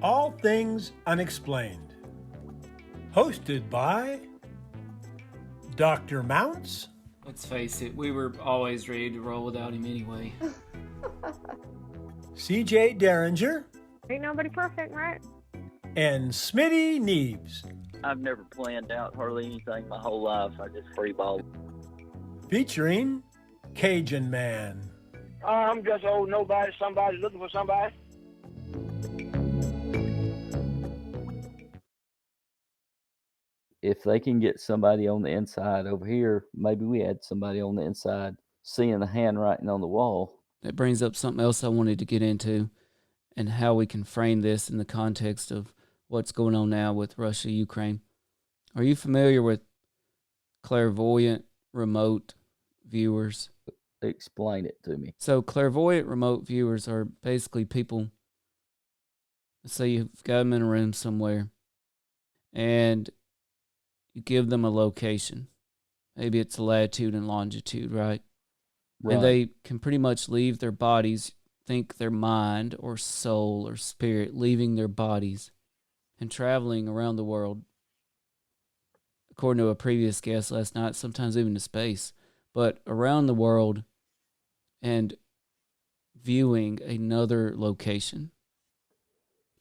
All Things Unexplained. Hosted by Dr. Mounts. Let's face it, we were always ready to roll without him anyway. CJ Derringer. Ain't nobody perfect, right? And Smitty Neebs. I've never planned out hardly anything my whole life. I just freeball. Featuring Cajun Man. I'm just old nobody, somebody looking for somebody. If they can get somebody on the inside over here, maybe we had somebody on the inside seeing the handwriting on the wall. That brings up something else I wanted to get into and how we can frame this in the context of what's going on now with Russia, Ukraine. Are you familiar with clairvoyant remote viewers? Explain it to me. So clairvoyant remote viewers are basically people, let's say you've got them in a room somewhere and you give them a location. Maybe it's a latitude and longitude, right? And they can pretty much leave their bodies, think their mind or soul or spirit, leaving their bodies and traveling around the world. According to a previous guest last night, sometimes even to space, but around the world and viewing another location.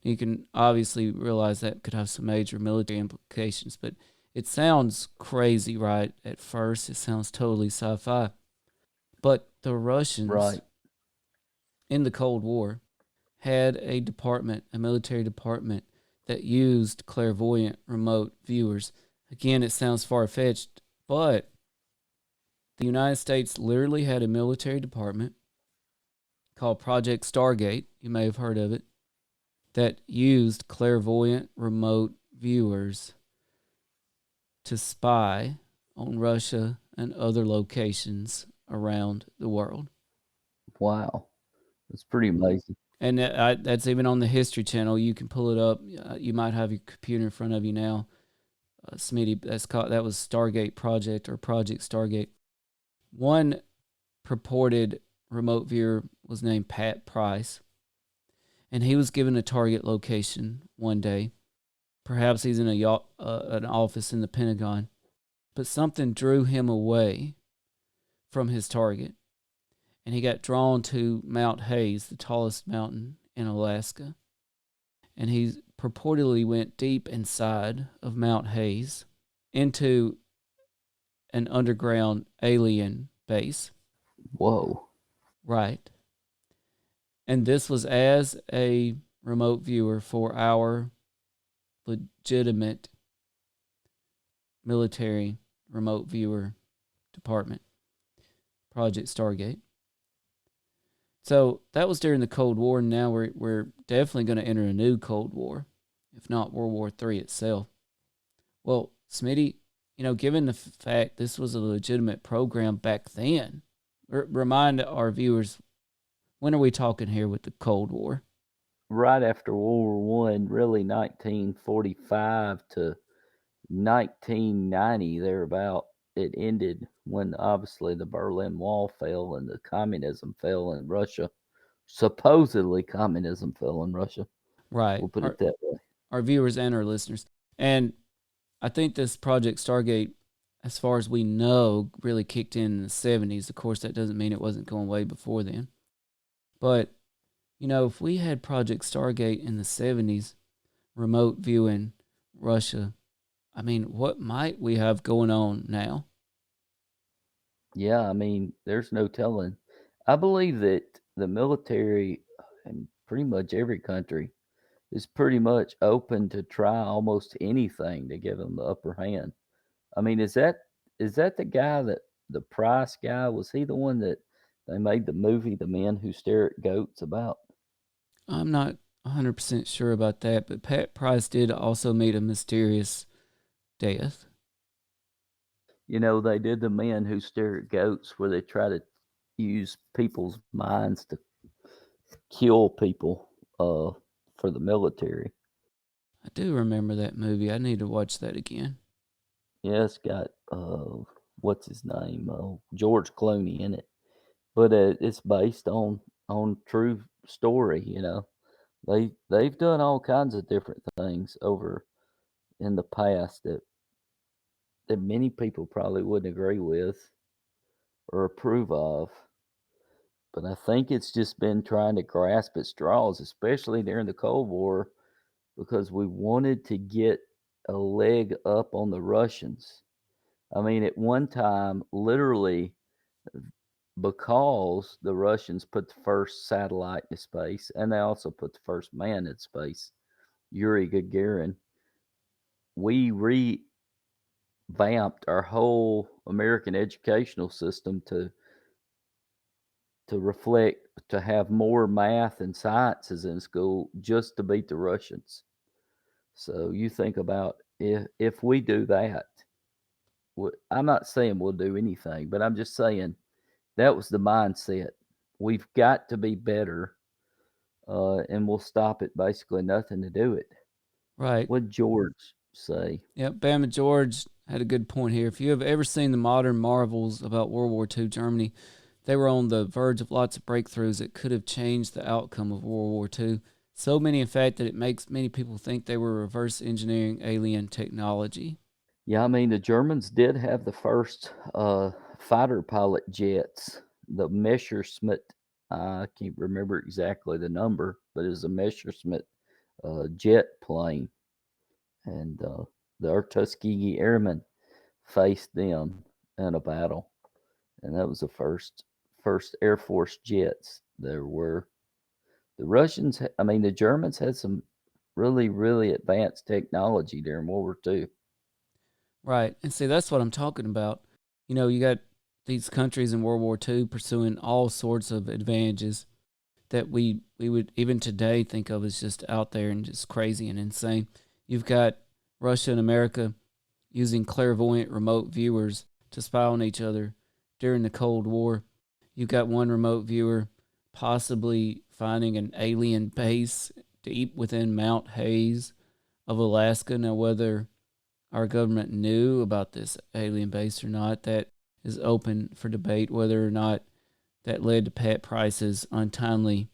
You can obviously realize that could have some major military implications, but it sounds crazy, right? At first, it sounds totally sci-fi. But the Russians in the Cold War had a department, a military department, that used clairvoyant remote viewers. Again, it sounds far-fetched, but the United States literally had a military department called Project Stargate, you may have heard of it, that used clairvoyant remote viewers to spy on Russia and other locations around the world. Wow. That's pretty amazing. And that's even on the History Channel. You can pull it up. You might have your computer in front of you now. Smitty, that was Stargate Project or Project Stargate. One purported remote viewer was named Pat Price, and he was given a target location one day. Perhaps he's in an office in the Pentagon, but something drew him away from his target, and he got drawn to Mount Hayes, the tallest mountain in Alaska. And he purportedly went deep inside of Mount Hayes into an underground alien base. Whoa. Right. And this was as a remote viewer for our legitimate military remote viewer department, Project Stargate. So that was during the Cold War, and now we're definitely going to enter a new Cold War, if not World War III itself. Well, Smitty, given the fact this was a legitimate program back then, remind our viewers, when are we talking here with the Cold War? Right after World War I, really 1945 to 1990, thereabout. It ended when obviously the Berlin Wall fell and the communism fell in Russia. Supposedly communism fell in Russia. Right. We'll put it that way. Our viewers and our listeners. And I think this Project Stargate, as far as we know, really kicked in the 70s. Of course, that doesn't mean it wasn't going way before then. But, if we had Project Stargate in the 70s, remote viewing Russia, I mean, what might we have going on now? Yeah, I mean, there's no telling. I believe that the military in pretty much every country is pretty much open to try almost anything to give them the upper hand. I mean, is that the guy that the Price guy? Was he the one that they made the movie The Men Who Stare at Goats about? I'm not 100% sure about that, but Pat Price did also meet a mysterious death. They did The Men Who Stare at Goats, where they try to use people's minds to kill people for the military. I do remember that movie. I need to watch that again. Yeah, it's got what's his name? George Clooney in it. But it's based on true story, They've done all kinds of different things over in the past that many people probably wouldn't agree with or approve of. But I think it's just been trying to grasp at straws, especially during the Cold War, because we wanted to get a leg up on the Russians. I mean, at one time, literally, because the Russians put the first satellite in space and they also put the first man in space, Yuri Gagarin, we revamped our whole American educational system to reflect to have more math and sciences in school just to beat the Russians. So you think about if we do that, I'm not saying we'll do anything, but I'm just saying that was the mindset. We've got to be better, and we'll stop at basically nothing to do it. Right. What George say? Yep. Bama George had a good point here. If you have ever seen the modern marvels about World War II Germany, they were on the verge of lots of breakthroughs that could have changed the outcome of World War II. So many, in fact, that it makes many people think they were reverse engineering alien technology. Yeah, I mean the Germans did have the first fighter pilot jets, the Messerschmitt. I can't remember exactly the number, but it was a Messerschmitt jet plane, and the Tuskegee Airmen faced them in a battle, and that was the first Air Force jets there were. The Russians, I mean, the Germans had some really advanced technology during World War II. Right. And see, that's what I'm talking about. You know, you got these countries in World War II pursuing all sorts of advantages that we would even today think of as just out there and just crazy and insane. You've got Russia and America using clairvoyant remote viewers to spy on each other during the Cold War. You've got one remote viewer possibly finding an alien base deep within Mount Hayes of Alaska. Now, whether our government knew about this alien base or not, that is open for debate. Whether or not that led to Pat Price's untimely,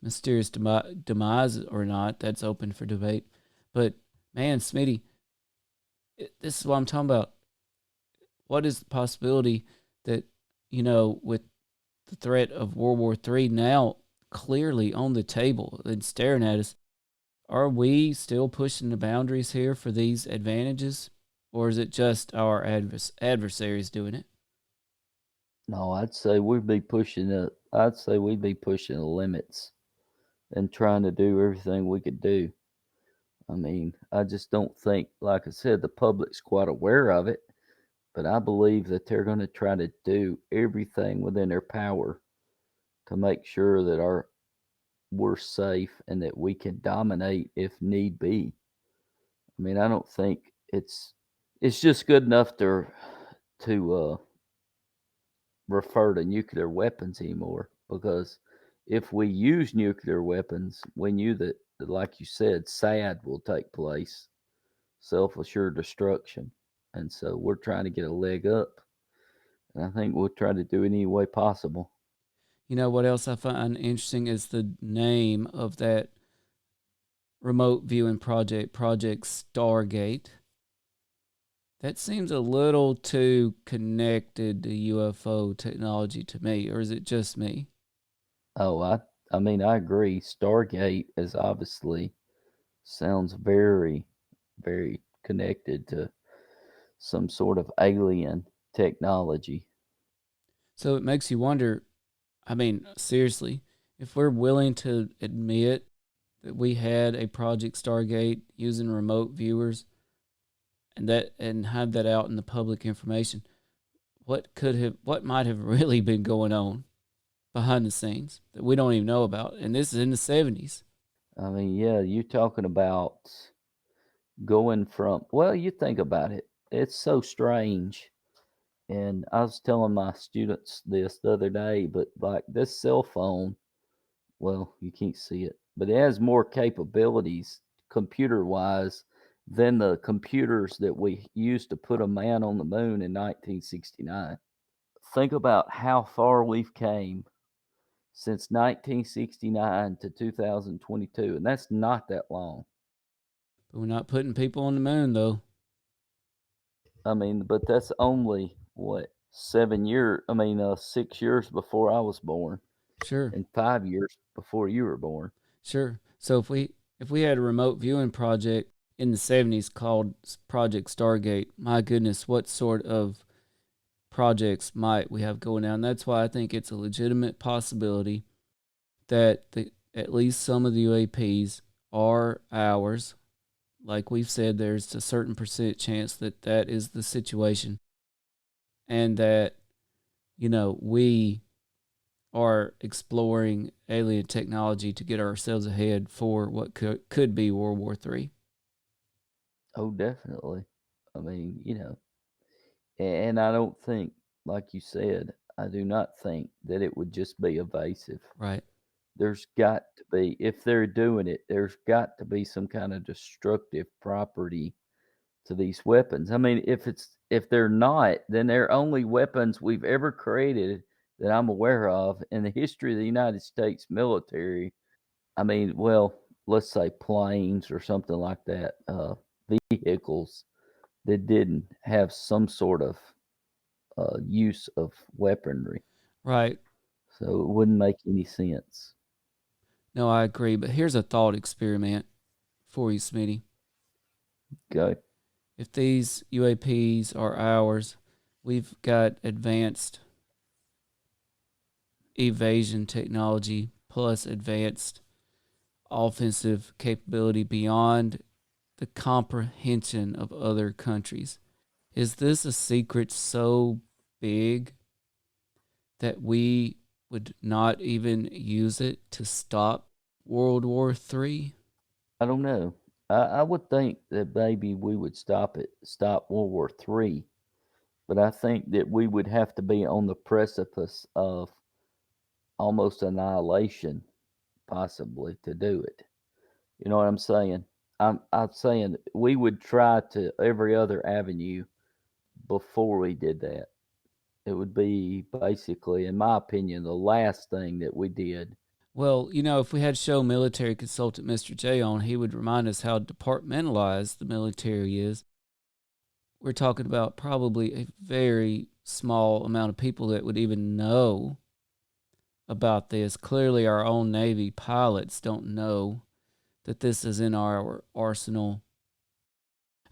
mysterious demise or not, that's open for debate. But man, Smitty, this is what I'm talking about. What is the possibility that, you know, with the threat of World War III now clearly on the table and staring at us, are we still pushing the boundaries here for these advantages? Or is it just our adversaries doing it? No, I'd say we'd be pushing the. I'd say we'd be pushing the limits and trying to do everything we could do. I mean, I just don't think, like I said, the public's quite aware of it, but I believe that they're going to try to do everything within their power to make sure that we're safe and that we can dominate if need be. I mean, I don't think it's just good enough to refer to nuclear weapons anymore, because if we use nuclear weapons, we knew that, like you said, SAD will take place, self assured destruction. And so we're trying to get a leg up. And I think we'll try to do it any way possible. You know what else I find interesting is the name of that remote viewing project, Project Stargate. That seems a little too connected to UFO technology to me, or is it just me? Oh, I mean, I agree. Stargate is obviously sounds very connected to some sort of alien technology. So it makes you wonder, I mean, seriously, if we're willing to admit that we had a Project Stargate using remote viewers and have that out in the public information, what might have really been going on behind the scenes that we don't even know about? And this is in the 70s. I mean, yeah, you're talking about going from, well, you think about it, it's so strange. And I was telling my students this the other day, but like this cell phone, well, you can't see it, but it has more capabilities computer wise than the computers that we used to put a man on the moon in 1969. Think about how far we've came since 1969 to 2022, and that's not that long. But we're not putting people on the moon, though. I mean, but that's only what 7 years. I mean, 6 years before I was born, Sure, and 5 years before you were born. sure. So if we had a remote viewing project in the 70s called Project Stargate, my goodness, what sort of projects might we have going on? That's why I think it's a legitimate possibility that at least some of the UAPs are ours. Like we've said, there's a certain percent chance that that is the situation, and that, we are exploring alien technology to get ourselves ahead for what could be World War III. Oh, definitely. I mean, and I don't think, like you said, I do not think that it would just be evasive. Right. There's got to be, if they're doing it, there's got to be some kind of destructive property to these weapons. I mean, if they're not, then they're only weapons we've ever created that I'm aware of in the history of the United States military. I mean, well, let's say planes or something like that, vehicles that didn't have some sort of use of weaponry. Right. So it wouldn't make any sense. No, I agree. But here's a thought experiment for you, Smitty. Okay. If these UAPs are ours, we've got advanced evasion technology plus advanced offensive capability beyond the comprehension of other countries. Is this a secret so big that we would not even use it to stop World War III? I don't know. I would think that maybe we would stop World War III, but I think that we would have to be on the precipice of almost annihilation, possibly, to do it. You know what I'm saying? I'm saying we would try to every other avenue before we did that. It would be basically, in my opinion, the last thing that we did. Well, if we had show military consultant Mr. J on, he would remind us how departmentalized the military is. We're talking about probably a very small amount of people that would even know about this. Clearly, our own Navy pilots don't know that this is in our arsenal.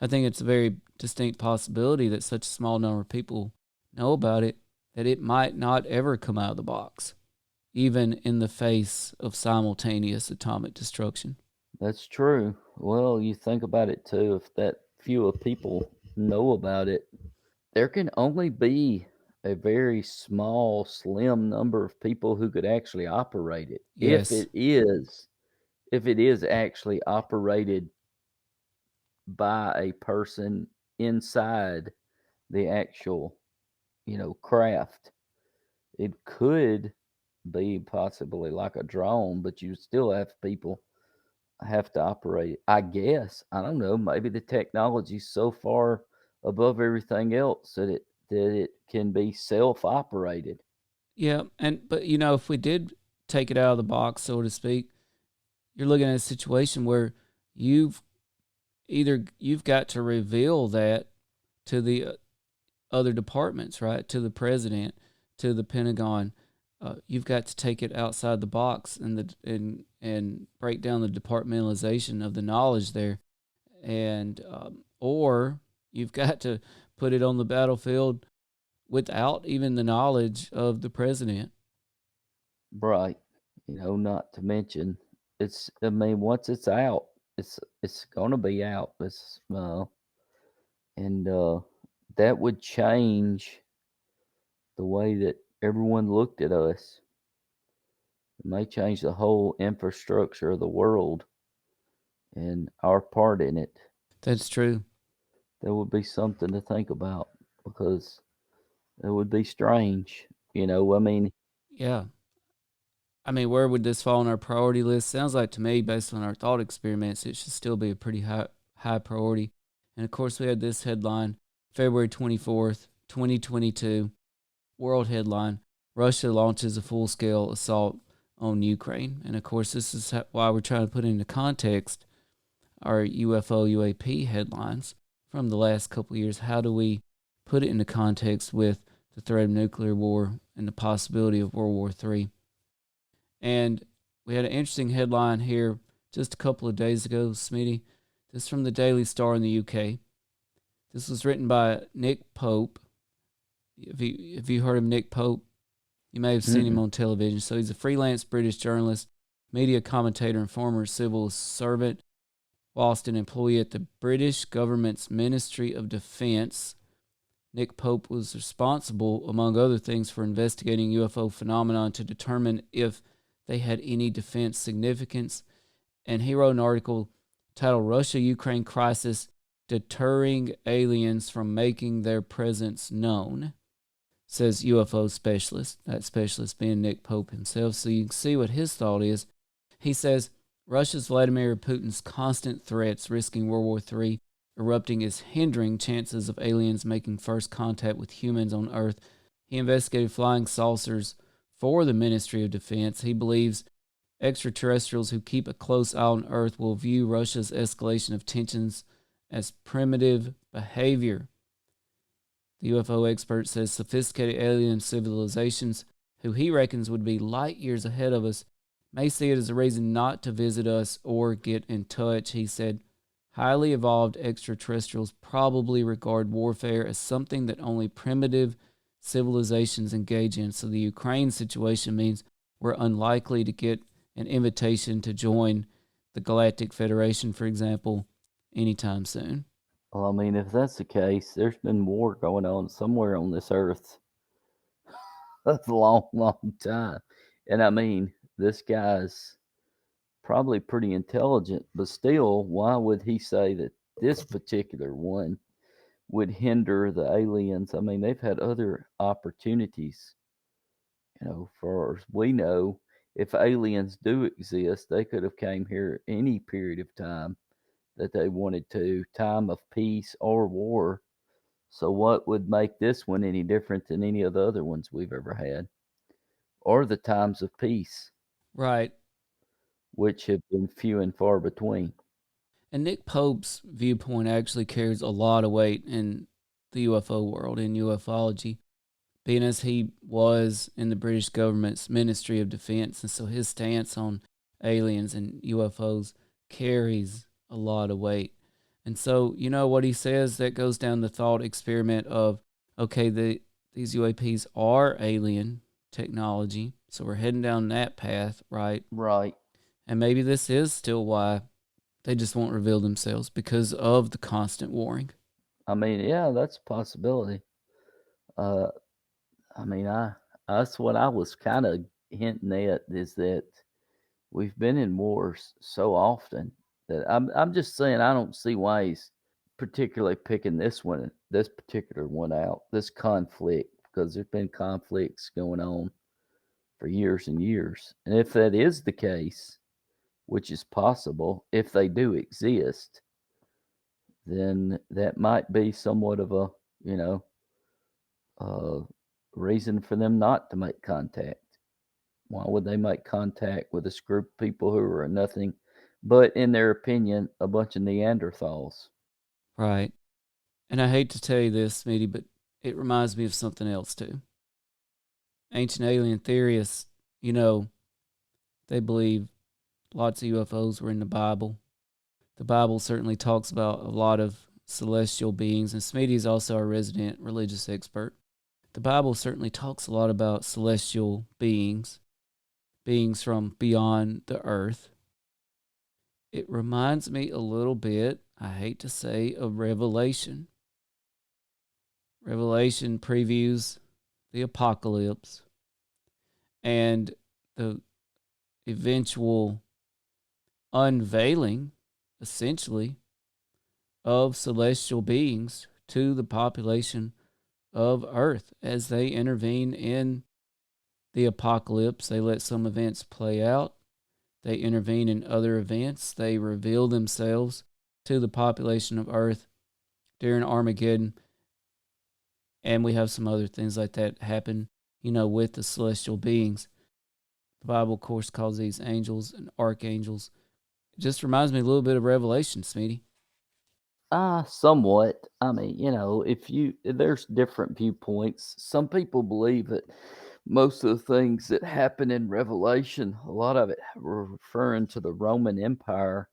I think it's a very distinct possibility that such a small number of people know about it, that it might not ever come out of the box, even in the face of simultaneous atomic destruction. That's true. Well, you think about it too. If that few of people know about it, there can only be a very small, slim number of people who could actually operate it. Yes. If it is actually operated by a person inside the actual, craft, it could be possibly like a drone, but you still have to operate it. I guess. I don't know. Maybe the technology's so far above everything else that it can be self-operated. Yeah, but if we did take it out of the box, so to speak, you're looking at a situation where you've got to reveal that to the other departments, right? To the president, to the Pentagon. You've got to take it outside the box and break down the departmentalization of the knowledge there, and or you've got to put it on the battlefield without even the knowledge of the president. Right. Not to mention I mean, once it's out, it's going to be out. And that would change the way that everyone looked at us. It may change the whole infrastructure of the world and our part in it. That's true. That would be something to think about, because it would be strange. I mean, Yeah. I mean, where would this fall on our priority list? Sounds like to me, based on our thought experiments, it should still be a pretty high priority. And of course, we had this headline, February 24th, 2022, world headline: Russia launches a full-scale assault on Ukraine. And of course, this is why we're trying to put into context our UFO UAP headlines from the last couple of years. How do we put it into context with the threat of nuclear war and the possibility of World War III? And we had an interesting headline here just a couple of days ago, Smitty. This is from the Daily Star in the UK. This was written by Nick Pope. Have you heard of Nick Pope? You may have seen him on television. So he's a freelance British journalist, media commentator, and former civil servant, whilst an employee at the British government's Ministry of Defence. Nick Pope was responsible, among other things, for investigating UFO phenomenon to determine if they had any defense significance. And he wrote an article titled Russia-Ukraine Crisis, Deterring Aliens from Making Their Presence Known, says UFO specialist, that specialist being Nick Pope himself. So you can see what his thought is. He says, Russia's Vladimir Putin's constant threats risking World War III erupting is hindering chances of aliens making first contact with humans on Earth. He investigated flying saucers for the Ministry of Defense. He believes extraterrestrials who keep a close eye on Earth will view Russia's escalation of tensions as primitive behavior. The UFO expert says sophisticated alien civilizations, who he reckons would be light years ahead of us, may see it as a reason not to visit us or get in touch. He said, highly evolved extraterrestrials probably regard warfare as something that only primitive civilizations engage in. So the Ukraine situation means we're unlikely to get an invitation to join the Galactic Federation, for example, anytime soon. Well, I mean, if that's the case, there's been war going on somewhere on this earth a long, long time. And I mean, this guy's probably pretty intelligent, but still, why would he say that this particular one would hinder the aliens? I mean, they've had other opportunities. For as we know, if aliens do exist, they could have came here any period of time that they wanted to, time of peace or war. So what would make this one any different than any of the other ones we've ever had? Or the times of peace, Right. which have been few and far between. And Nick Pope's viewpoint actually carries a lot of weight in the UFO world, in ufology, being as he was in the British government's Ministry of Defense. And so his stance on aliens and UFOs carries a lot of weight. And so, you know what he says, that goes down the thought experiment of, okay, these UAPs are alien technology. So we're heading down that path, right? Right. And maybe this is still why they just won't reveal themselves, because of the constant warring. I mean, yeah, that's a possibility. I mean, that's what I was kind of hinting at, is that we've been in wars so often that I'm just saying I don't see why he's particularly picking this particular one out, this conflict, because there's been conflicts going on for years and years. And if that is the case, which is possible, if they do exist, then that might be somewhat of a, reason for them not to make contact. Why would they make contact with this group of people who are nothing but, in their opinion, a bunch of Neanderthals? Right. And I hate to tell you this, Smitty, but it reminds me of something else too. Ancient alien theorists, they believe lots of UFOs were in the Bible. The Bible certainly talks about a lot of celestial beings, and Smitty is also a resident religious expert. The Bible certainly talks a lot about celestial beings from beyond the earth. It reminds me a little bit, I hate to say, of Revelation. Revelation previews the apocalypse and the eventual unveiling, essentially, of celestial beings to the population of Earth as they intervene in the apocalypse. They let some events play out. They intervene in other events. They reveal themselves to the population of Earth during Armageddon. And we have some other things like that happen, with the celestial beings. The Bible, of course, calls these angels and archangels. It just reminds me a little bit of Revelation, Smeedy. Somewhat. I mean, there's different viewpoints. Some people believe that most of the things that happen in Revelation, a lot of it referring to the Roman Empire,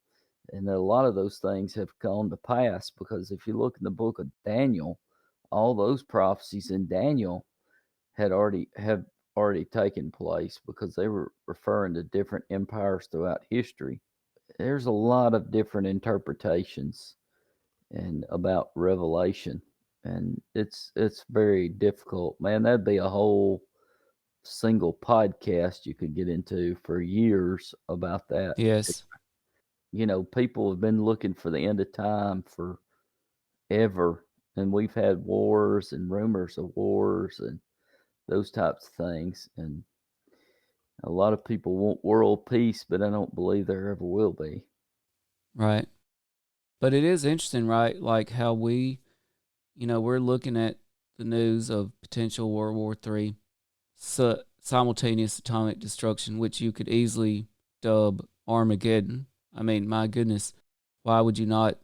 and a lot of those things have gone to pass, because if you look in the book of Daniel, all those prophecies in Daniel have already taken place, because they were referring to different empires throughout history. There's a lot of different interpretations and about Revelation, and it's very difficult, man. That'd be a whole single podcast you could get into for years about that. Yes. People have been looking for the end of time forever, and we've had wars and rumors of wars and those types of things, and a lot of people want world peace, but I don't believe there ever will be. Right. But it is interesting, right? Like how we're looking at the news of potential World War III, simultaneous atomic destruction, which you could easily dub Armageddon. I mean, my goodness, why would you not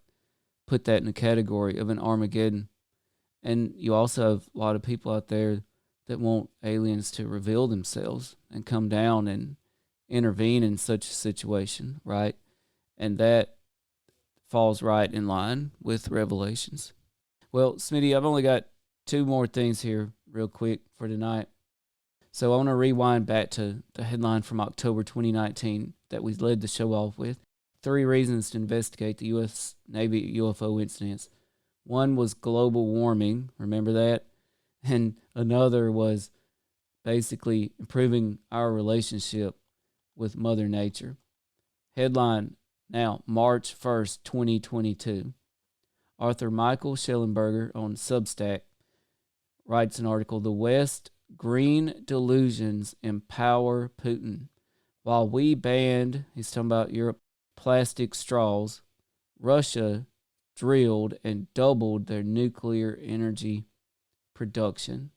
put that in the category of an Armageddon? And you also have a lot of people out there that want aliens to reveal themselves and come down and intervene in such a situation, right? And that falls right in line with Revelations. Well, Smitty, I've only got two more things here real quick for tonight. So I want to rewind back to the headline from October 2019 that we led the show off with. 3 reasons to investigate the U.S. Navy UFO incidents. One was global warming, remember that? And another was basically improving our relationship with Mother Nature. Headline now, March 1st, 2022. Author Michael Schellenberger on Substack writes an article, The West Green Delusions Empower Putin. While we banned, he's talking about Europe, plastic straws, Russia drilled and doubled their nuclear energy production.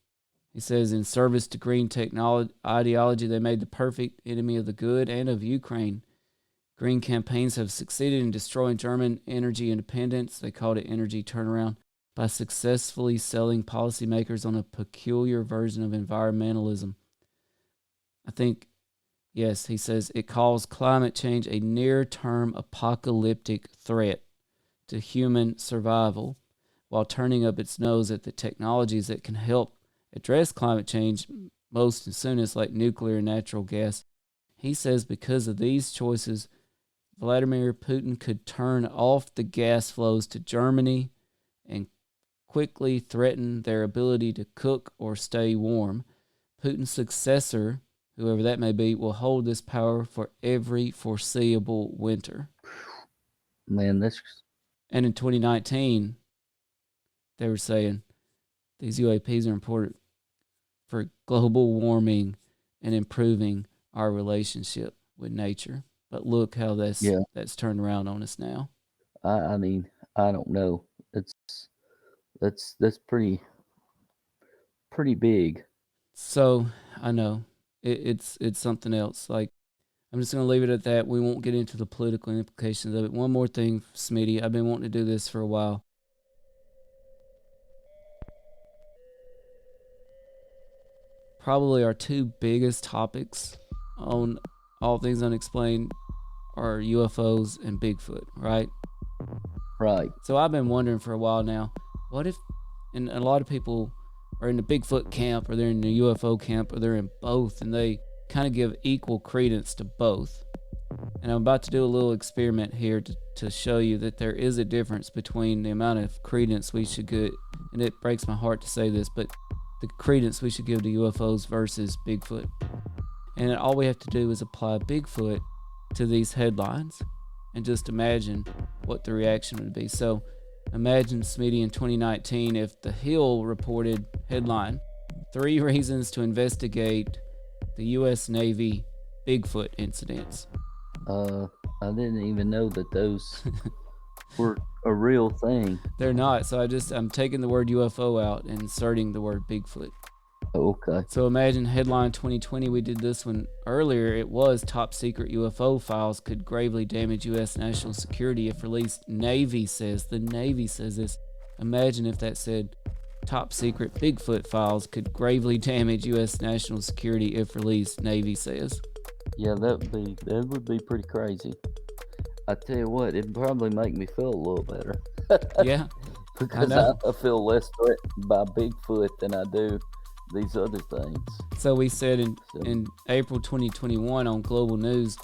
He says, in service to green technology ideology, they made the perfect enemy of the good and of Ukraine. Green campaigns have succeeded in destroying German energy independence. They called it energy turnaround by successfully selling policymakers on a peculiar version of environmentalism. I think, yes, he says, it calls climate change a near-term apocalyptic threat to human survival, while turning up its nose at the technologies that can help address climate change most and soonest, like nuclear and natural gas. He says because of these choices, Vladimir Putin could turn off the gas flows to Germany and quickly threaten their ability to cook or stay warm. Putin's successor, whoever that may be, will hold this power for every foreseeable winter. Man, that's... And in 2019, they were saying these UAPs are important for global warming and improving our relationship with nature. But look how that's turned around on us now. I mean, I don't know. That's pretty big. So I know it's something else. Like, I'm just gonna leave it at that. We won't get into the political implications of it. One more thing, Smitty. I've been wanting to do this for a while. Probably our 2 biggest topics on All Things Unexplained are UFOs and Bigfoot, right? Right. So I've been wondering for a while now, what if, and a lot of people are in the Bigfoot camp, or they're in the UFO camp, or they're in both, and they kind of give equal credence to both. And I'm about to do a little experiment here to show you that there is a difference between the amount of credence we should give, and it breaks my heart to say this, but the credence we should give to UFOs versus Bigfoot. And all we have to do is apply Bigfoot to these headlines and just imagine what the reaction would be. So imagine, Smitty, in 2019, if The Hill reported headline, 3 reasons to investigate the U.S. Navy Bigfoot incidents. I didn't even know that those were a real thing. They're not. So I'm taking the word UFO out and inserting the word Bigfoot. Okay. So imagine headline 2020. We did this one earlier. It was top secret UFO files could gravely damage U.S. national security if released. Navy says. The Navy says this. Imagine if that said top secret Bigfoot files could gravely damage U.S. national security if released. Navy says. Yeah, that would be pretty crazy. I tell you what, it'd probably make me feel a little better. Yeah. Because I feel less threatened by Bigfoot than I do these other things. So we said in April 2021 on Global News,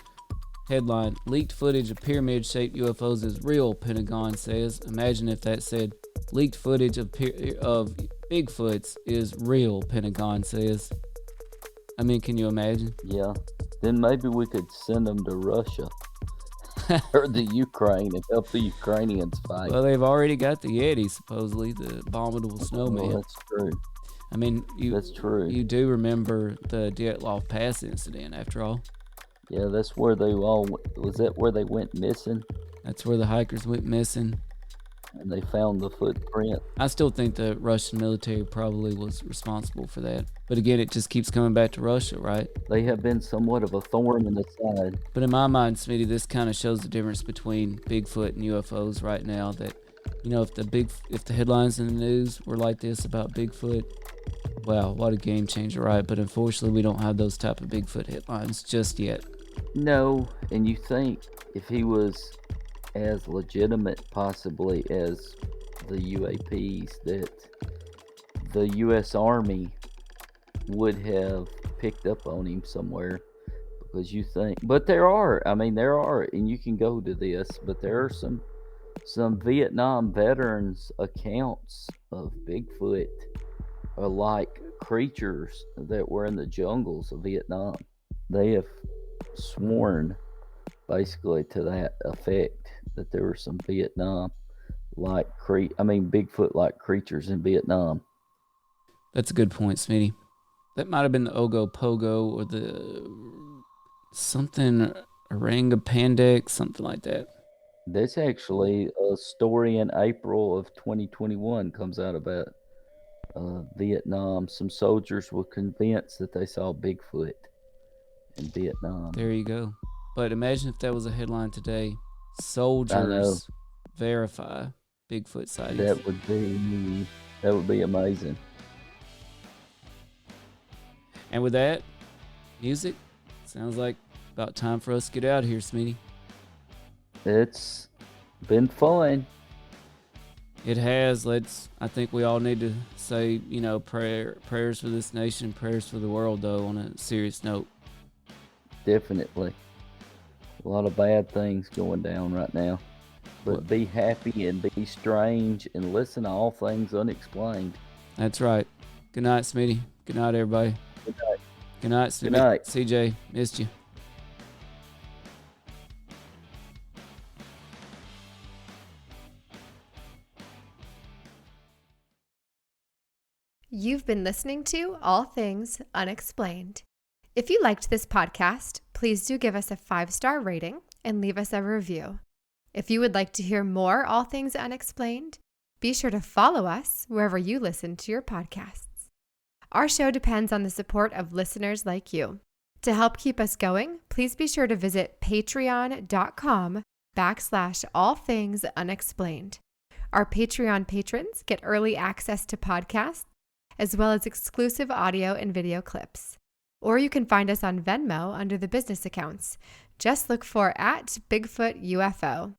headline, leaked footage of pyramid-shaped UFOs is real, Pentagon says. Imagine if that said, leaked footage of Bigfoots is real, Pentagon says. I mean, can you imagine? Yeah. Then maybe we could send them to Russia or the Ukraine and help the Ukrainians fight. Well, they've already got the Yeti, supposedly, the abominable snowman. Well, that's true. I mean, that's true. You do remember the Dyatlov Pass incident, after all. Yeah, that's where they all was. That where they went missing? That's where the hikers went missing. And they found the footprint. I still think the Russian military probably was responsible for that. But again, it just keeps coming back to Russia, right? They have been somewhat of a thorn in the side. But in my mind, Smitty, this kind of shows the difference between Bigfoot and UFOs right now. That, you know, if the headlines in the news were like this about Bigfoot, wow, what a game changer, right? But unfortunately, we don't have those type of Bigfoot headlines just yet. No, and you think if he was as legitimate possibly as the UAPs, that the U.S. Army would have picked up on him somewhere, because you think, but there are, and you can go to this, but there are some Vietnam veterans accounts of Bigfoot are like creatures that were in the jungles of Vietnam. They have sworn basically to that effect, that there were some Bigfoot like creatures in Vietnam. That's a good point, Smitty. That might have been the Ogopogo or the something Orangupandex, something like that. There's actually a story in April of 2021 comes out about Vietnam. Some soldiers were convinced that they saw Bigfoot in Vietnam. There you go. But imagine if that was a headline today. Soldiers verify Bigfoot sightings. That would be amazing. And with that, music, sounds like about time for us to get out of here, Smitty. It's been fun. It has. I think we all need to say, prayers for this nation, prayers for the world, though, on a serious note. Definitely. A lot of bad things going down right now. But be happy and be strange and listen to All Things Unexplained. That's right. Good night, Smitty. Good night, everybody. Good night. Good night, Smitty. Good night. CJ, missed you. You've been listening to All Things Unexplained. If you liked this podcast, please do give us a 5-star rating and leave us a review. If you would like to hear more All Things Unexplained, be sure to follow us wherever you listen to your podcasts. Our show depends on the support of listeners like you. To help keep us going, please be sure to visit patreon.com/allthingsunexplained. Our Patreon patrons get early access to podcasts, as well as exclusive audio and video clips. Or you can find us on Venmo under the business accounts. Just look for @BigfootUFO.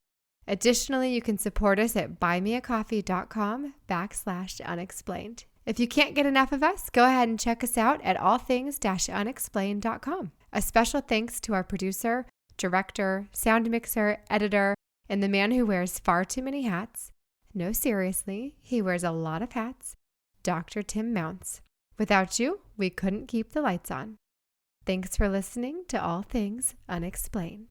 Additionally, you can support us at buymeacoffee.com/unexplained. If you can't get enough of us, go ahead and check us out at allthings-unexplained.com. A special thanks to our producer, director, sound mixer, editor, and the man who wears far too many hats. No, seriously, he wears a lot of hats. Dr. Tim Mounts. Without you, we couldn't keep the lights on. Thanks for listening to All Things Unexplained.